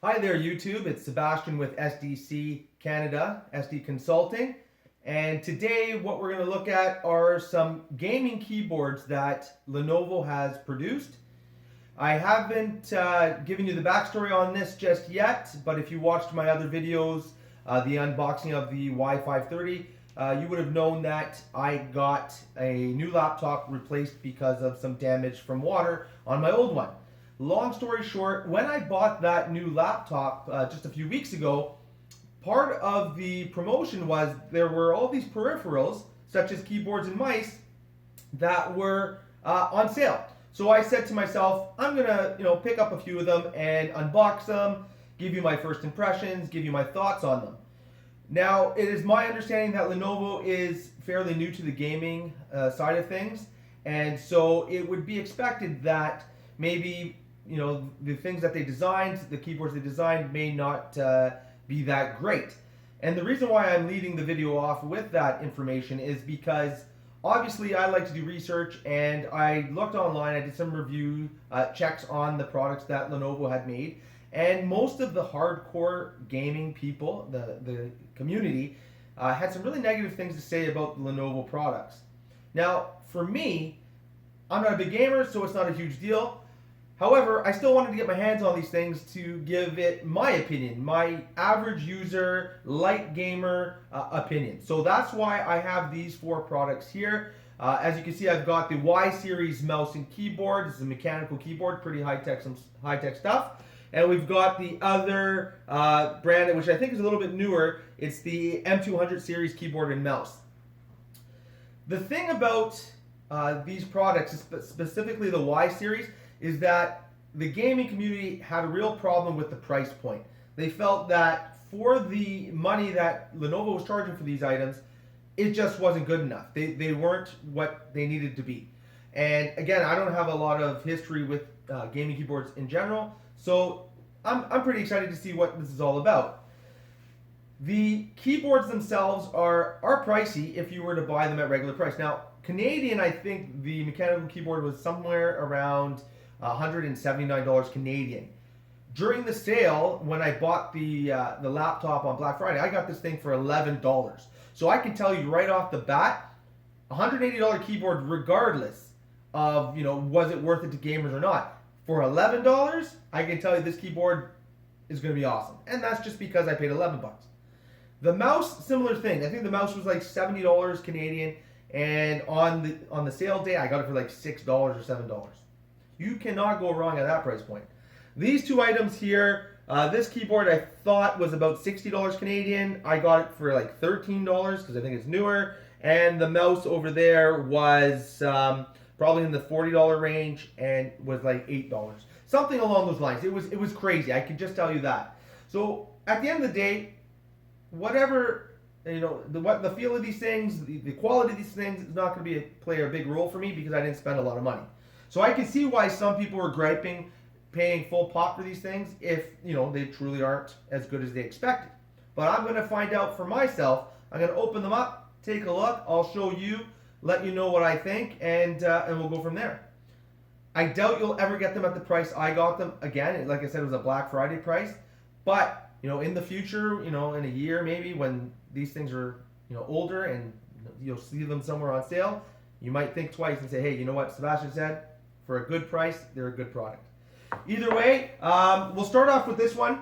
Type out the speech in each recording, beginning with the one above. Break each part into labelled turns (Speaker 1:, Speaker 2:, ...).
Speaker 1: Hi there, YouTube. It's Sebastian with SDC Canada, SD Consulting. And today, what we're going to look at are some gaming keyboards that Lenovo has produced. I haven't given you the backstory on this just yet, but if you watched my other videos, the unboxing of the Y530, you would have known that I got a new laptop replaced because of some damage from water on my old one. Long story short, when I bought that new laptop just a few weeks ago, part of the promotion was there were all these peripherals, such as keyboards and mice, that were on sale. So I said to myself, I'm gonna, pick up a few of them and unbox them, give you my first impressions, give you my thoughts on them. Now, it is my understanding that Lenovo is fairly new to the gaming side of things, and so it would be expected that maybe the things that they designed, the keyboards they designed, may not be that great. And the reason why I'm leading the video off with that information is because obviously I like to do research, and I looked online, I did some review checks on the products that Lenovo had made, and most of the hardcore gaming people, the community, had some really negative things to say about the Lenovo products. Now, for me, I'm not a big gamer, so it's not a huge deal. However, I still wanted to get my hands on these things to give it my opinion, my average user, light gamer opinion. So that's why I have these four products here. As you can see, I've got the Y series mouse and keyboard. This is a mechanical keyboard, pretty some high-tech stuff. And we've got the other brand, which I think is a little bit newer. It's the M200 series keyboard and mouse. The thing about these products, specifically the Y series, is that the gaming community had a real problem with the price point. They felt that for the money that Lenovo was charging for these items, it just wasn't good enough. They weren't what they needed to be. And again, I don't have a lot of history with gaming keyboards in general, so I'm pretty excited to see what this is all about. The keyboards themselves are pricey if you were to buy them at regular price. Now, Canadian, I think the mechanical keyboard was somewhere around $179 Canadian. During the sale, when I bought the laptop on Black Friday, I got this thing for $11. So I can tell you right off the bat, $180 keyboard, regardless of was it worth it to gamers or not. For $11, I can tell you this keyboard is going to be awesome, and that's just because I paid $11. The mouse, similar thing. I think the mouse was like $70 Canadian, and on the sale day, I got it for like $6 or $7. You cannot go wrong at that price point. These two items here, this keyboard I thought was about $60 Canadian. I got it for like $13 because I think it's newer. And the mouse over there was probably in the $40 range and was like $8. Something along those lines. It was crazy. I can just tell you that. So at the end of the day, whatever the feel of these things, the quality of these things is not going to play a big role for me because I didn't spend a lot of money. So I can see why some people are griping, paying full pop for these things if they truly aren't as good as they expected. But I'm going to find out for myself. I'm going to open them up, take a look. I'll show you, let you know what I think, and we'll go from there. I doubt you'll ever get them at the price I got them. Again, like I said, it was a Black Friday price. But in the future, in a year maybe when these things are older and you'll see them somewhere on sale, you might think twice and say, hey, you know what Sebastian said? For a good price, they're a good product. Either way, we'll start off with this one.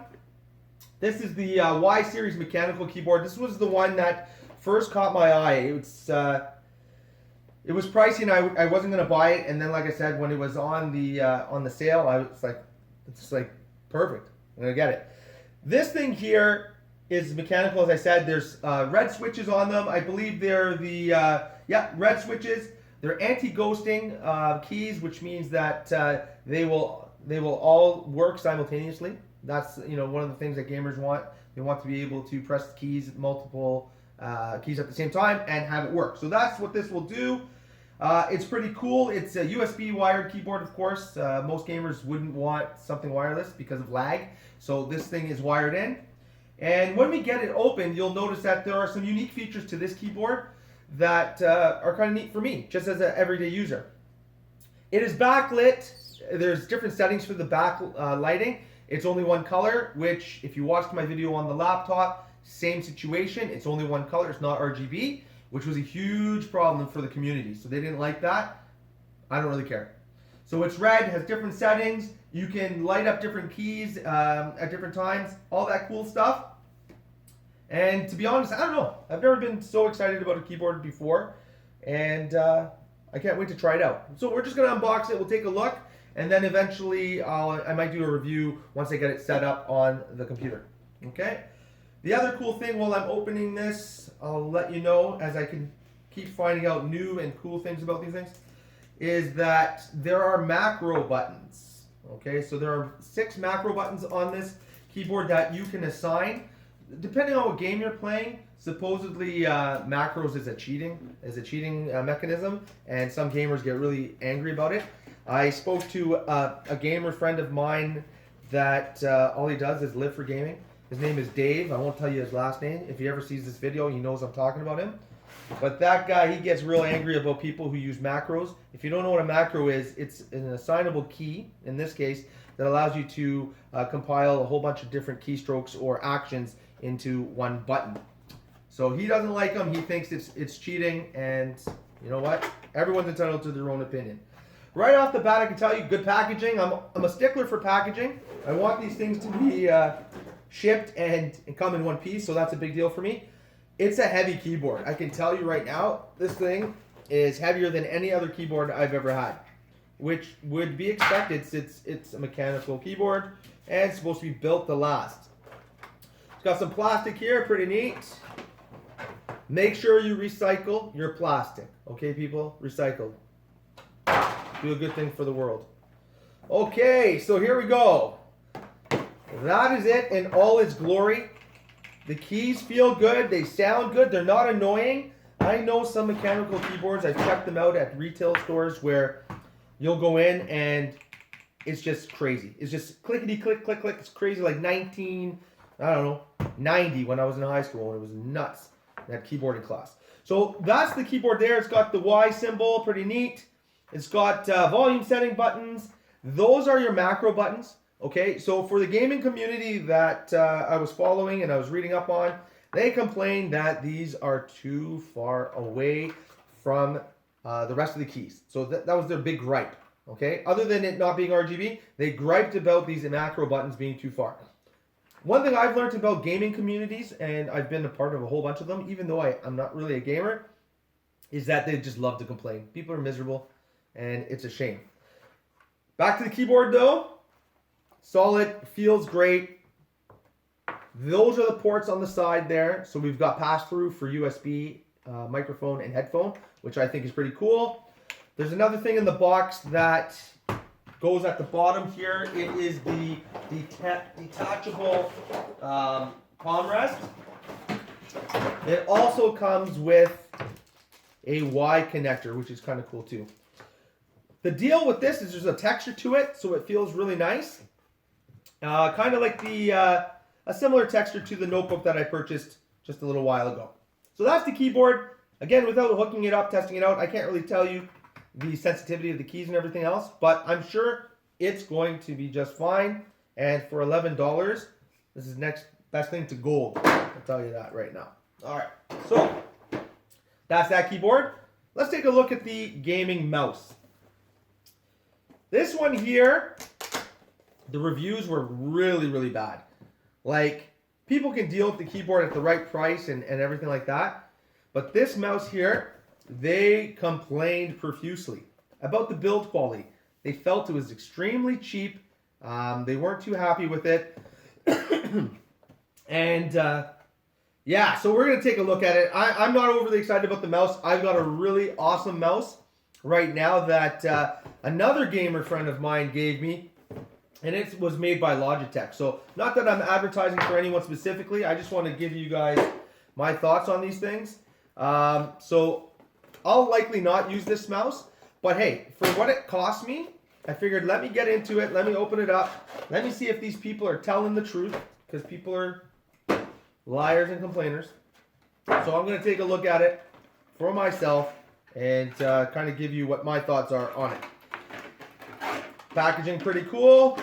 Speaker 1: This is the Y series mechanical keyboard. This was the one that first caught my eye. It was pricey, and I wasn't going to buy it. And then, like I said, when it was on the sale, I was like, it's like perfect. I'm going to get it. This thing here is mechanical, as I said. There's red switches on them. I believe they're the red switches. They're anti-ghosting keys, which means that they will all work simultaneously. That's one of the things that gamers want. They want to be able to press keys, multiple keys at the same time, and have it work. So that's what this will do. It's pretty cool. It's a USB wired keyboard, of course. Most gamers wouldn't want something wireless because of lag. So this thing is wired in. And when we get it open, you'll notice that there are some unique features to this keyboard that are kind of neat for me, just as an everyday user. It is backlit. There's different settings for the back lighting. It's only one color, which if you watched my video on the laptop, same situation. It's only one color. It's not RGB, which was a huge problem for the community. So they didn't like that. I don't really care. So it's red, has different settings. You can light up different keys at different times, all that cool stuff. And to be honest, I don't know. I've never been so excited about a keyboard before. And I can't wait to try it out. So we're just going to unbox it. We'll take a look. And then eventually I might do a review once I get it set up on the computer. Okay? The other cool thing while I'm opening this, I'll let you know as I can keep finding out new and cool things about these things, is that there are macro buttons. Okay? So there are 6 macro buttons on this keyboard that you can assign. Depending on what game you're playing, supposedly macros is a cheating mechanism, and some gamers get really angry about it. I spoke to a gamer friend of mine that all he does is live for gaming. His name is Dave. I won't tell you his last name. If he ever sees this video, he knows I'm talking about him. But that guy, he gets real angry about people who use macros. If you don't know what a macro is, it's an assignable key, in this case, that allows you to compile a whole bunch of different keystrokes or actions into one button. So he doesn't like them. He thinks it's cheating, and you know what? Everyone's entitled to their own opinion. Right off the bat, I can tell you, good packaging. I'm a stickler for packaging. I want these things to be shipped and come in one piece, so that's a big deal for me. It's a heavy keyboard. I can tell you right now, this thing is heavier than any other keyboard I've ever had, which would be expected since it's a mechanical keyboard and it's supposed to be built to last. It's got some plastic here, pretty neat. Make sure you recycle your plastic. Okay, people? Recycle. Do a good thing for the world. Okay, so here we go. That is it in all its glory. The keys feel good. They sound good. They're not annoying. I know some mechanical keyboards. I've checked them out at retail stores where you'll go in and it's just crazy. It's just clickety click, click, click. It's crazy, like 90 when I was in high school, and it was nuts. That keyboarding class. So that's the keyboard there. It's got the Y symbol, pretty neat. It's got volume setting buttons. Those are your macro buttons. Okay, so for the gaming community that I was following and I was reading up on, they complained that these are too far away from the rest of the keys. So that was their big gripe. Okay, other than it not being RGB, they griped about these macro buttons being too far. One thing I've learned about gaming communities, and I've been a part of a whole bunch of them, even though I'm not really a gamer, is that they just love to complain. People are miserable, and it's a shame. Back to the keyboard, though. Solid, feels great. Those are the ports on the side there. So we've got pass-through for USB, microphone, and headphone, which I think is pretty cool. There's another thing in the box that goes at the bottom here. It is the detachable palm rest. It also comes with a Y connector, which is kind of cool too. The deal with this is there's a texture to it, so it feels really nice. Kind of like a similar texture to the notebook that I purchased just a little while ago. So that's the keyboard. Again, without hooking it up, testing it out, I can't really tell you the sensitivity of the keys and everything else, but I'm sure it's going to be just fine. And for $11, this is next best thing to gold. I'll tell you that right now. All right, so that's that keyboard. Let's take a look at the gaming mouse. This one here, the reviews were really, really bad. Like, people can deal with the keyboard at the right price and everything like that. But this mouse here, they complained profusely about the build quality. They felt it was extremely cheap. They weren't too happy with it. And yeah, so we're going to take a look at it. I'm not overly excited about the mouse. I've got a really awesome mouse right now that another gamer friend of mine gave me. And it was made by Logitech. So not that I'm advertising for anyone specifically. I just want to give you guys my thoughts on these things. So I'll likely not use this mouse. But hey, for what it cost me, I figured let me get into it. Let me open it up. Let me see if these people are telling the truth. Because people are liars and complainers. So I'm going to take a look at it for myself and kind of give you what my thoughts are on it. Packaging pretty cool.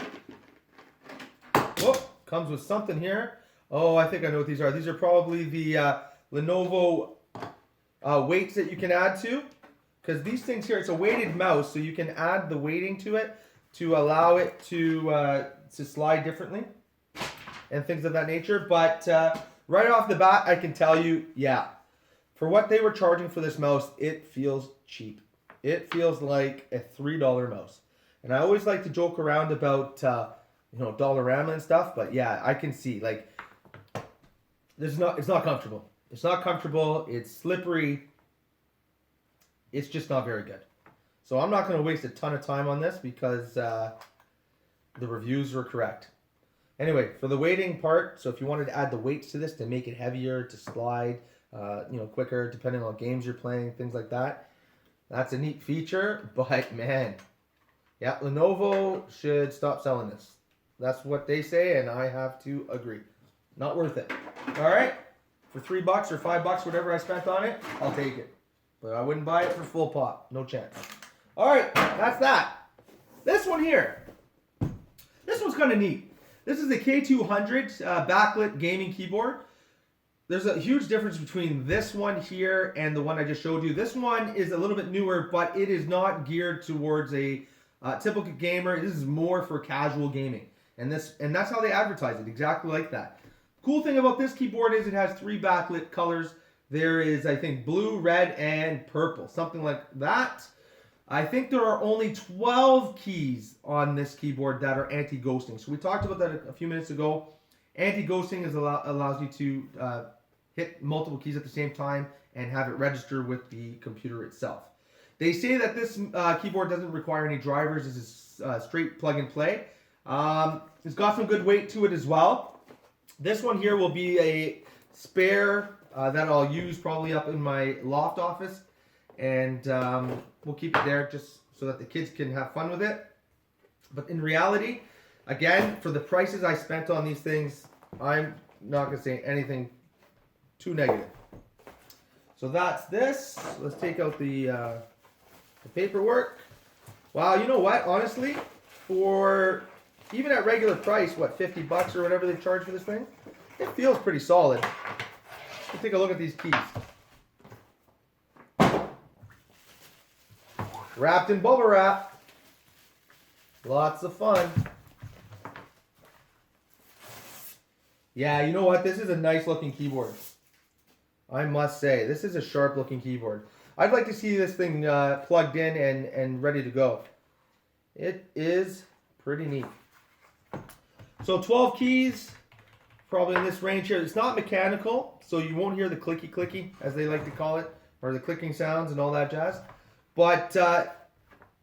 Speaker 1: Oh, comes with something here. Oh, I think I know what these are. These are probably the Lenovo weights that you can add to. Because these things here, it's a weighted mouse, so you can add the weighting to it to allow it to slide differently and things of that nature. But right off the bat, I can tell you, yeah, for what they were charging for this mouse, it feels cheap. It feels like a $3 mouse. And I always like to joke around about Dollarama and stuff, but yeah, I can see like it's not comfortable. It's not comfortable. It's slippery. It's just not very good. So I'm not going to waste a ton of time on this because the reviews were correct. Anyway, for the weighting part, so if you wanted to add the weights to this to make it heavier, to slide, quicker, depending on games you're playing, things like that, that's a neat feature. But man, yeah, Lenovo should stop selling this. That's what they say, and I have to agree. Not worth it. All right, for $3 or $5, whatever I spent on it, I'll take it. But I wouldn't buy it for full pop. No chance. All right, that's that. This one here. This one's kind of neat. This is the K200 backlit gaming keyboard. There's a huge difference between this one here and the one I just showed you. This one is a little bit newer, but it is not geared towards a typical gamer. This is more for casual gaming. And that's how they advertise it, exactly like that. Cool thing about this keyboard is it has 3 backlit colors. There is, I think, blue, red, and purple, something like that. I think there are only 12 keys on this keyboard that are anti-ghosting. So we talked about that a few minutes ago. Anti-ghosting allows you to hit multiple keys at the same time and have it register with the computer itself. They say that this keyboard doesn't require any drivers. This is straight plug and play. It's got some good weight to it as well. This one here will be a spare that I'll use probably up in my loft office, and we'll keep it there just so that the kids can have fun with it. But in reality, again, for the prices I spent on these things, I'm not going to say anything too negative. So that's this. Let's take out the paperwork. Wow, you know what? Honestly, for even at regular price, what, $50 or whatever they charge for this thing, it feels pretty solid. Let's take a look at these keys. Wrapped in bubble wrap. Lots of fun. Yeah, you know what? This is a nice looking keyboard. I must say, this is a sharp looking keyboard. I'd like to see this thing plugged in and ready to go. It is pretty neat. So 12 keys, probably in this range here. It's not mechanical, so you won't hear the clicky, as they like to call it, or the clicking sounds and all that jazz. But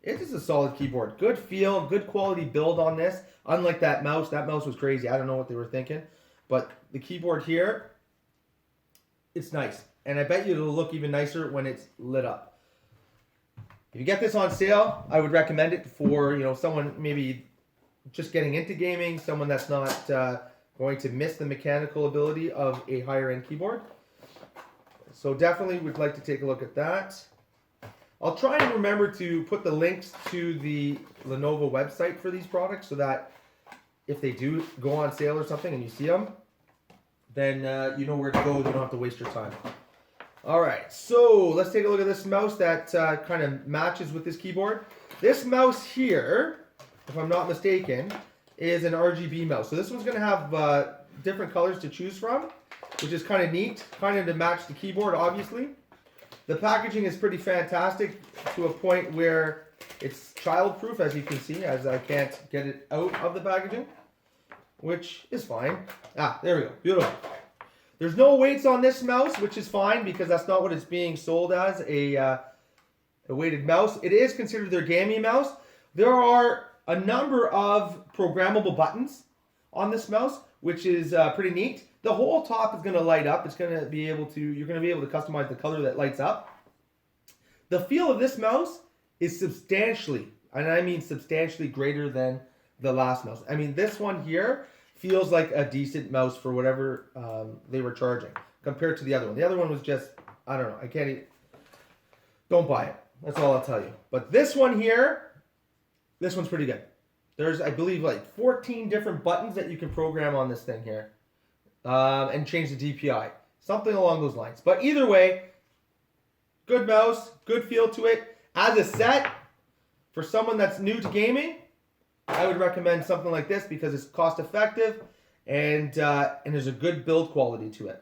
Speaker 1: it is a solid keyboard. Good feel, good quality build on this. Unlike that mouse was crazy. I don't know what they were thinking. But the keyboard here, it's nice. And I bet you it'll look even nicer when it's lit up. If you get this on sale, I would recommend it for someone maybe just getting into gaming, someone that's not going to miss the mechanical ability of a higher end keyboard. So definitely would like to take a look at that. I'll try and remember to put the links to the Lenovo website for these products so that if they do go on sale or something and you see them, then you know where to go. You don't have to waste your time. All right, so let's take a look at this mouse that kind of matches with this keyboard. This mouse here, if I'm not mistaken, is an RGB mouse. So this one's going to have different colors to choose from, which is kind of neat, kind of to match the keyboard, obviously. The packaging is pretty fantastic to a point where it's child-proof, as you can see, as I can't get it out of the packaging, which is fine. Ah, there we go. Beautiful. There's no weights on this mouse, which is fine because that's not what it's being sold as, a weighted mouse. It is considered their gaming mouse. There are a number of programmable buttons on this mouse, which is pretty neat. The whole top is going to light up. It's going to be able to, you're going to be able to customize the color that lights up. The feel of this mouse is substantially, and I mean substantially greater than the last mouse. I mean, this one here feels like a decent mouse for whatever they were charging compared to the other one. The other one was just, I don't know, I can't even, don't buy it. That's all I'll tell you. But this one here, this one's pretty good. There's, I believe, like 14 different buttons that you can program on this thing here, and change the DPI. Something along those lines. But either way, good mouse, good feel to it. As a set, for someone that's new to gaming, I would recommend something like this because it's cost effective and there's a good build quality to it.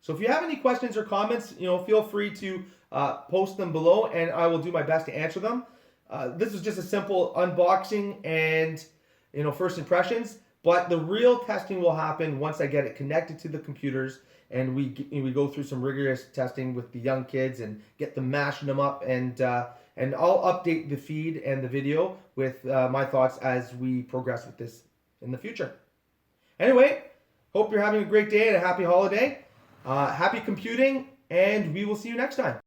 Speaker 1: So if you have any questions or comments, feel free to post them below, and I will do my best to answer them. This is just a simple unboxing and first impressions, but the real testing will happen once I get it connected to the computers and we go through some rigorous testing with the young kids and get them mashing them up, and I'll update the feed and the video with my thoughts as we progress with this in the future. Anyway, hope you're having a great day and a happy holiday. Happy computing, and we will see you next time.